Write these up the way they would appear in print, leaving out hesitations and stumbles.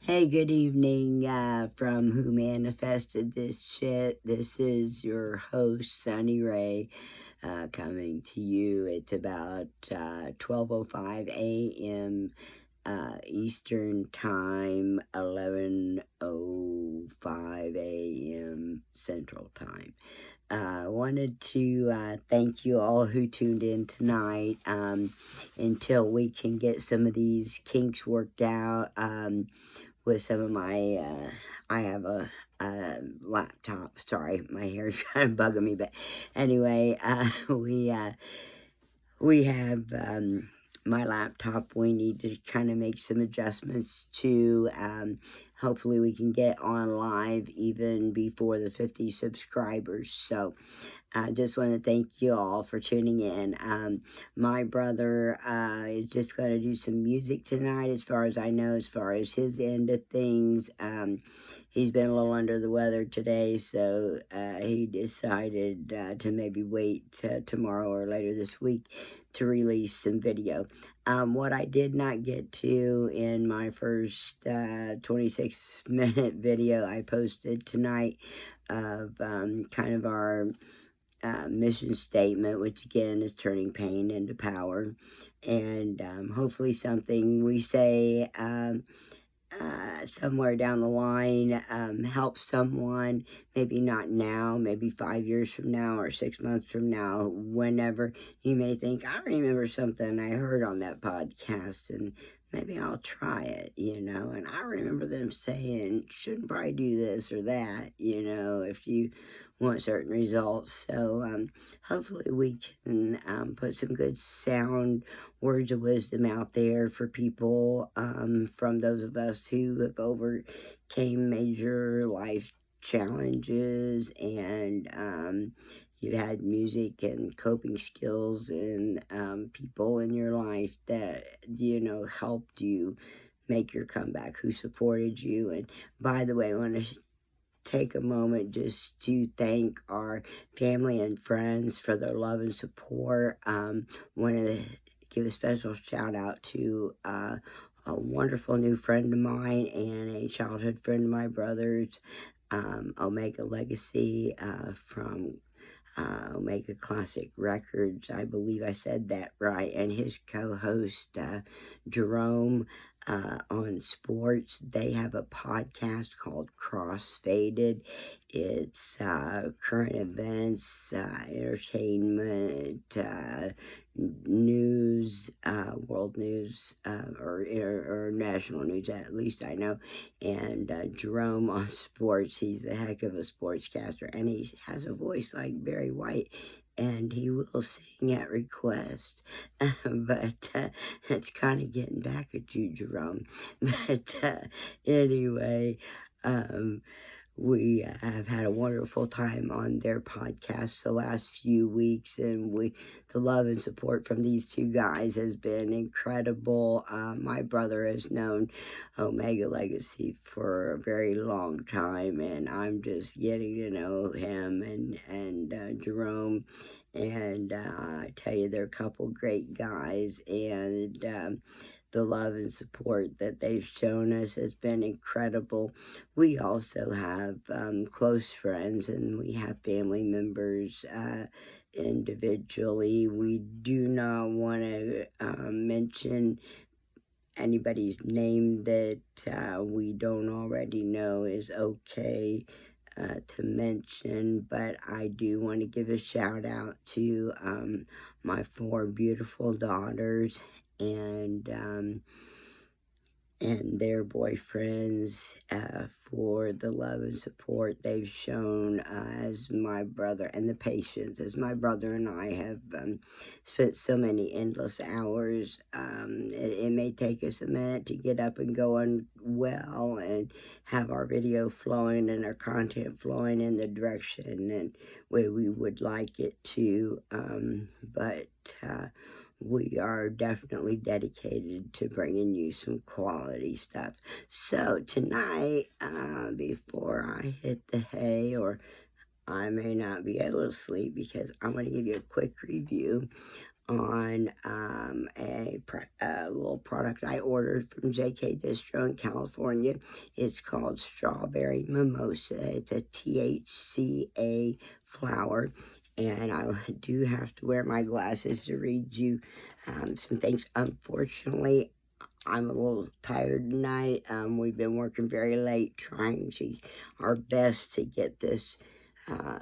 Hey, good evening from Who Manifested This Shit. This is your host, Sunny Ray, coming to you. It's about 12:05 a.m. Eastern Time, 11:05 a.m. Central Time. Wanted to thank you all who tuned in tonight. Until we can get some of these kinks worked out. With some of my, I have a laptop. Sorry, my hair's kind of bugging me, but anyway, we have my laptop. We need to kind of make some adjustments to. Hopefully, we can get on live even before the 50 subscribers. So, I just want to thank you all for tuning in. My brother is just going to do some music tonight, as far as I know, as far as his end of things. He's been a little under the weather today, so he decided to maybe wait tomorrow or later this week to release some video. What I did not get to in my first 26-minute video I posted tonight of kind of our mission statement, which again is turning pain into power, and hopefully something we say somewhere down the line helps someone, maybe not now, maybe 5 years from now or 6 months from now, whenever you may think, I remember something I heard on that podcast and maybe I'll try it, and I remember them saying, shouldn't probably do this or that, if you want certain results. So hopefully we can put some good sound words of wisdom out there for people, from those of us who have overcame major life challenges, and you've had music and coping skills and people in your life that helped you make your comeback, who supported you. And by the way, I want to take a moment just to thank our family and friends for their love and support. Want to give a special shout out to a wonderful new friend of mine and a childhood friend of my brother's, Omega Legacy, from Omega Classic Records. I believe I said that right. And his co-host, Jerome, on sports. They have a podcast called Crossfaded. It's current events, entertainment, news, world news, or national news, at least I know. And Jerome on sports, he's a heck of a sportscaster, and he has a voice like Barry White, and he will sing at request. But it's kind of getting back at you, Jerome. But anyway, we have had a wonderful time on their podcast the last few weeks, and the love and support from these two guys has been incredible. My brother has known Omega Legacy for a very long time, and I'm just getting to know him and Jerome. And I tell you, they're a couple great guys, and the love and support that they've shown us has been incredible. We also have close friends, and we have family members individually. We do not want to mention anybody's name that we don't already know is okay to mention, but I do want to give a shout out to my 4 beautiful daughters and their boyfriends for the love and support they've shown as my brother, and the patience as my brother and I have spent so many endless hours. It may take us a minute to get up and going well and have our video flowing and our content flowing in the direction and way we would like it to, but we are definitely dedicated to bringing you some quality stuff. So tonight, before I hit the hay, or I may not be able to sleep because I'm going to give you a quick review on a little product I ordered from JK Distro in California. It's called Strawberry Mimosa. It's a THCA flower. And I do have to wear my glasses to read you some things. Unfortunately, I'm a little tired tonight. We've been working very late trying our best to get this uh,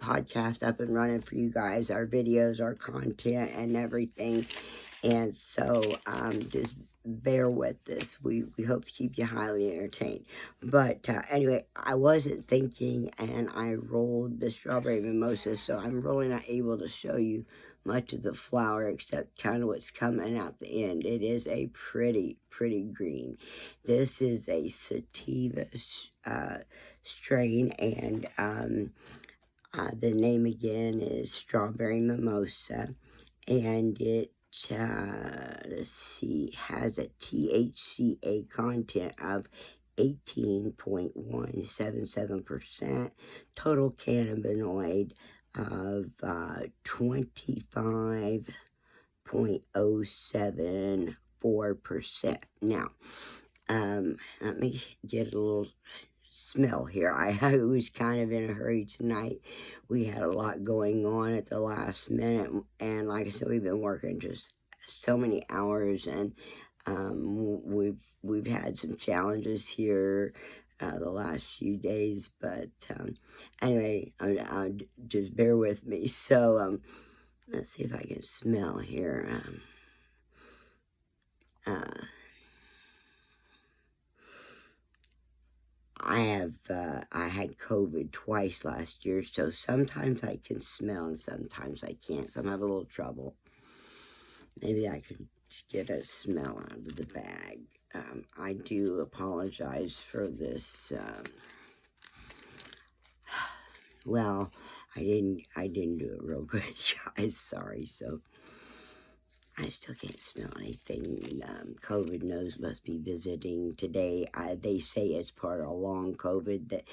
podcast up and running for you guys, our videos, our content, and everything. And so just bear with this. We hope to keep you highly entertained. But anyway, I wasn't thinking, and I rolled the strawberry mimosa, so I'm really not able to show you much of the flower except kind of what's coming out the end. It is a pretty green. This is a sativa strain, and the name again is Strawberry Mimosa, and it, let's see, has a THCA content of 18.177%, total cannabinoid of 25.074%. Now, let me get a little smell here. I was kind of in a hurry tonight. We had a lot going on at the last minute, and like I said, we've been working just so many hours, and we've had some challenges here the last few days. But anyway, just bear with me. So let's see if I can smell here. I had COVID twice last year, so sometimes I can smell and sometimes I can't, so I'm having a little trouble. Maybe I can just get a smell out of the bag. I do apologize for this. Well, I didn't do a real good, guys. Sorry. So I still can't smell anything. COVID nose must be visiting today. They say it's part of long COVID that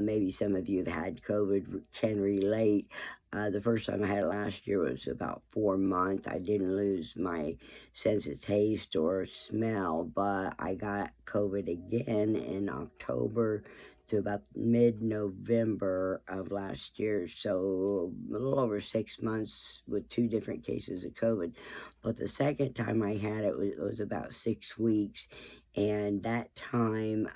maybe some of you have had COVID can relate. The first time I had it last year was about 4 months. I didn't lose my sense of taste or smell, but I got COVID again in October to about mid-November of last year. So a little over 6 months with 2 different cases of COVID. But the second time I had it was about 6 weeks, and that time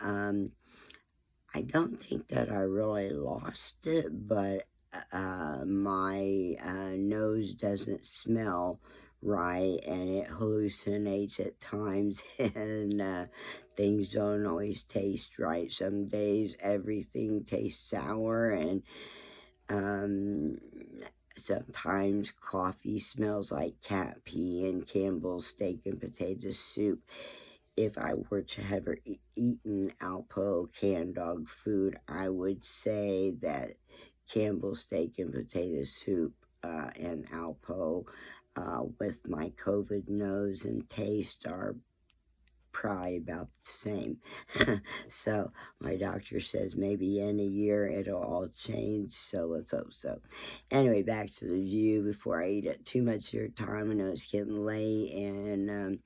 I don't think that I really lost it, but my nose doesn't smell right, and it hallucinates at times, and things don't always taste right. Some days everything tastes sour, and um, sometimes coffee smells like cat pee, and Campbell's steak and potato soup. If I were to have ever eaten Alpo canned dog food, I would say that Campbell's steak and potato soup and Alpo with my COVID nose and taste are probably about the same. So my doctor says maybe in a year it'll all change, so let's hope so. Anyway, back to the view before I eat it too much of your time. I know it's getting late, and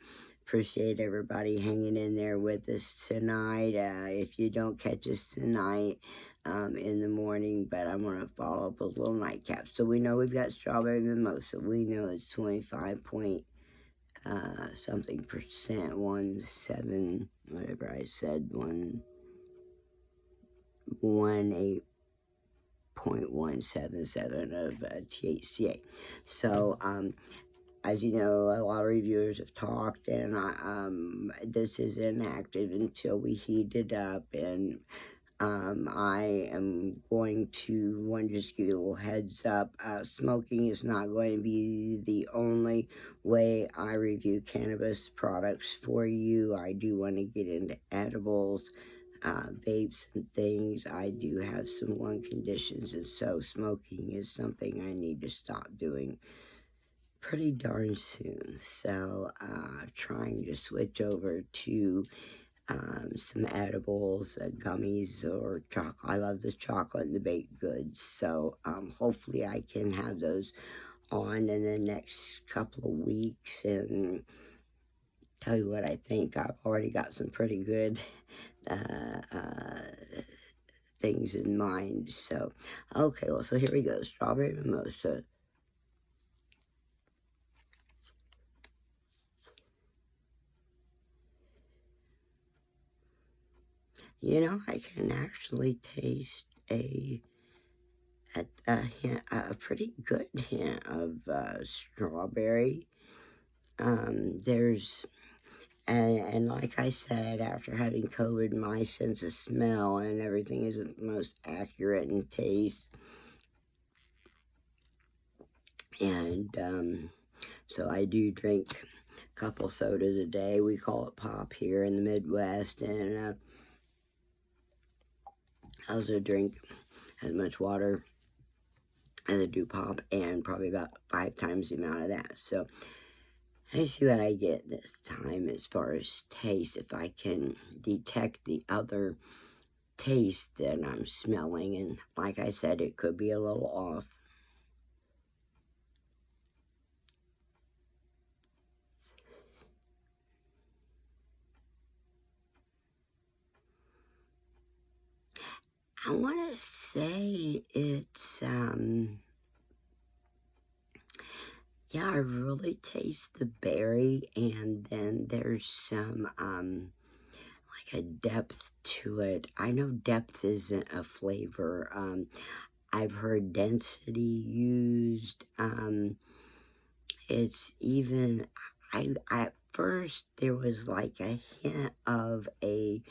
appreciate everybody hanging in there with us tonight. If you don't catch us tonight in the morning, but I'm going to follow up with a little nightcap. So we know we've got strawberry mimosa. We know it's 25 point something percent, 17, whatever I said, 18.177 of THCA. So, as you know, a lot of reviewers have talked, and this is inactive until we heat it up, and I am going to want to just give you a little heads up. Smoking is not going to be the only way I review cannabis products for you. I do want to get into edibles, vapes, and things. I do have some lung conditions, and so smoking is something I need to stop doing pretty darn soon. So, trying to switch over to some edibles, gummies, or chocolate. I love the chocolate and the baked goods, so hopefully I can have those on in the next couple of weeks and tell you what I think. I've already got some pretty good things in mind. So, okay, well, so here we go. Strawberry mimosa. You know, I can actually taste a pretty good hint of strawberry. There's and like I said, after having COVID, my sense of smell and everything isn't the most accurate in taste. And so I do drink a couple sodas a day. We call it pop here in the Midwest. And I also drink as much water as I do pop, and probably about 5 times the amount of that. So let's see what I get this time as far as taste. If I can detect the other taste that I'm smelling. And like I said, it could be a little off. I want to say it's, yeah, I really taste the berry, and then there's some, like a depth to it. I know depth isn't a flavor. I've heard density used. It's even, at first there was like a hint of a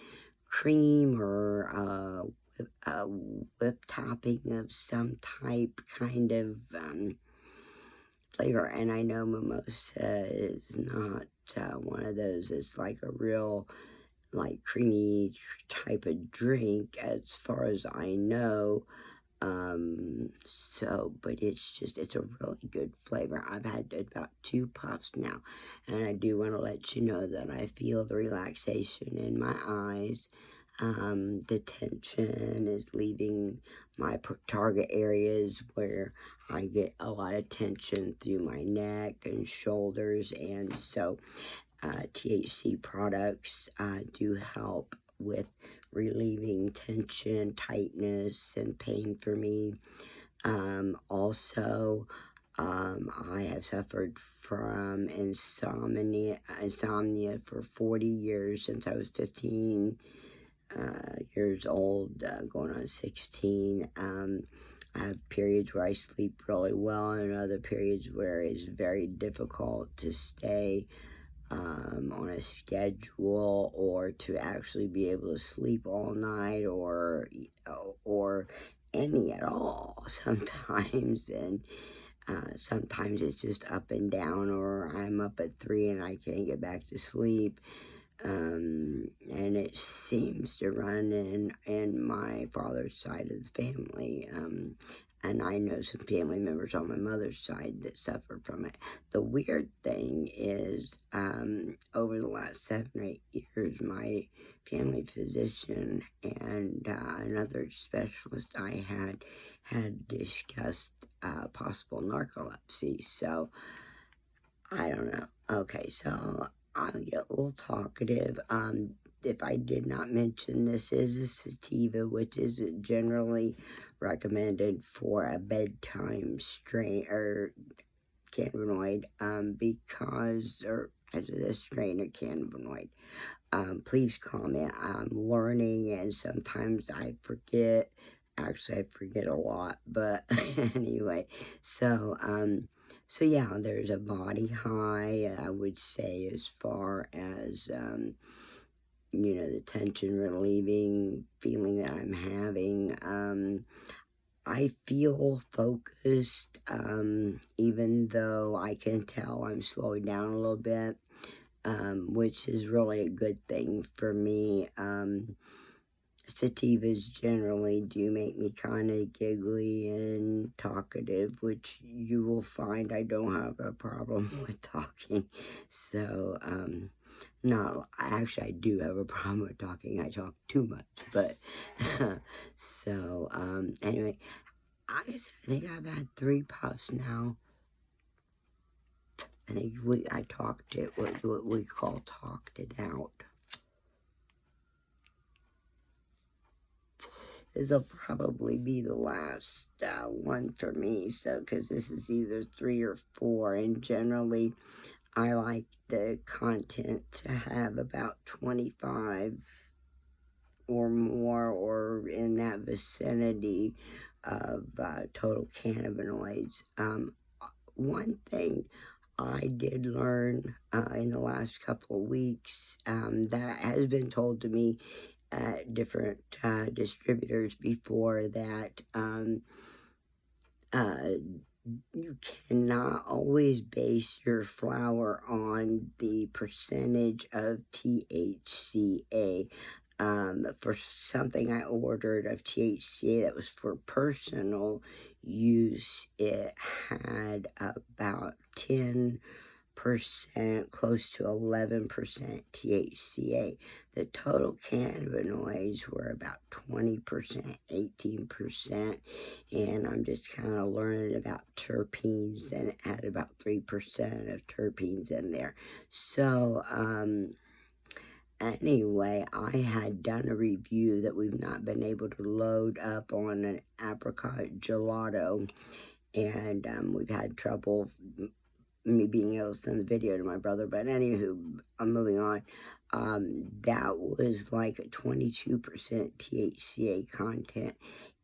cream or a whip topping of some type kind of flavor. And I know mimosa is not one of those. It's like a real like creamy type of drink as far as I know. But it's a really good flavor. I've had about 2 puffs now, and I do want to let you know that I feel the relaxation in my eyes. The tension is leaving my target areas where I get a lot of tension through my neck and shoulders, and so THC products do help with relieving tension, tightness, and pain for me. Also, I have suffered from insomnia for 40 years, since I was 15 years old, going on 16. I have periods where I sleep really well, and other periods where it's very difficult to stay on a schedule, or to actually be able to sleep all night, or any at all sometimes. And sometimes it's just up and down, or I'm up at 3 and I can't get back to sleep. And it seems to run in my father's side of the family. And I know some family members on my mother's side that suffered from it. The weird thing is, over the last 7 or 8 years, my family physician and another specialist I had discussed possible narcolepsy. So I don't know. Okay, so I'll get a little talkative. If I did not mention, this is a sativa, which is generally recommended for a bedtime strain or cannabinoid, because, or as a strain of cannabinoid. Please comment. I'm learning, and sometimes I forget. Actually, I forget a lot, but anyway, so yeah, there's a body high, I would say, as far as, the tension relieving feeling that I'm having. I feel focused, even though I can tell I'm slowing down a little bit, which is really a good thing for me. Sativas generally do make me kind of giggly and talkative, which you will find I don't have a problem with talking. So, no, actually I do have a problem with talking. I talk too much, but, so, anyway, I think I've had 3 puffs now. I think I talked it, what we call talked it out. This will probably be the last one for me, so because this is either 3 or 4, and generally I like the content to have about 25 or more, or in that vicinity of total cannabinoids. One thing I did learn in the last couple of weeks that has been told to me at different distributors before, that you cannot always base your flower on the percentage of THCA. For something I ordered of THCA that was for personal use, it had about 10%, close to 11% THCA. The total cannabinoids were about 20%, 18%, and I'm just kind of learning about terpenes, and it had about 3% of terpenes in there. So, anyway, I had done a review that we've not been able to load up on an apricot gelato, and we've had trouble me being able to send the video to my brother. But anywho, I'm moving on. That was like a 22% THCA content.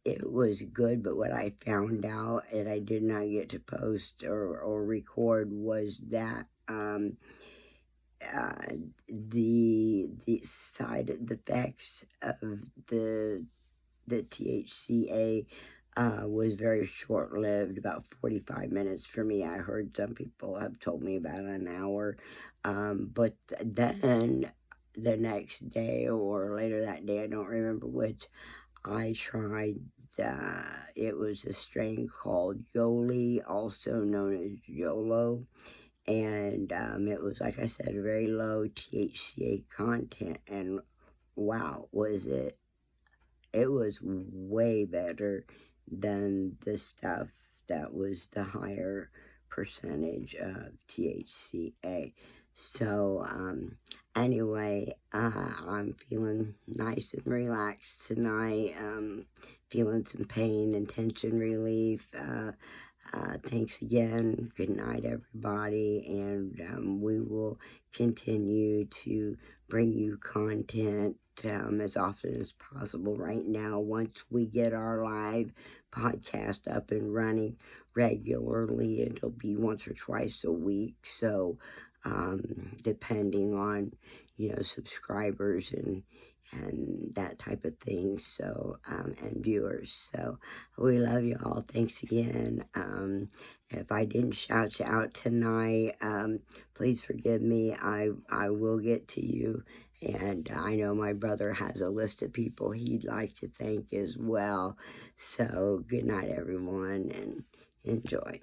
It was good, but what I found out, and I did not get to post or record, was that the side effects of the THCA was very short-lived, about 45 minutes for me. I heard some people have told me about an hour, but then the next day or later that day, I don't remember which, I tried, it was a strain called Yoli, also known as YOLO, and it was, like I said, a very low THCA content, and wow, was it was way better than the stuff that was the higher percentage of THCA. So, anyway, I'm feeling nice and relaxed tonight, feeling some pain and tension relief. Thanks again. Good night, everybody, and we will continue to bring you content as often as possible. Right now, once we get our live podcast up and running regularly, it'll be once or twice a week. So, depending on, subscribers and that type of thing, so, and viewers. So we love you all. Thanks again. If I didn't shout you out tonight, please forgive me. I will get to you, and I know my brother has a list of people he'd like to thank as well. So good night, everyone, and enjoy.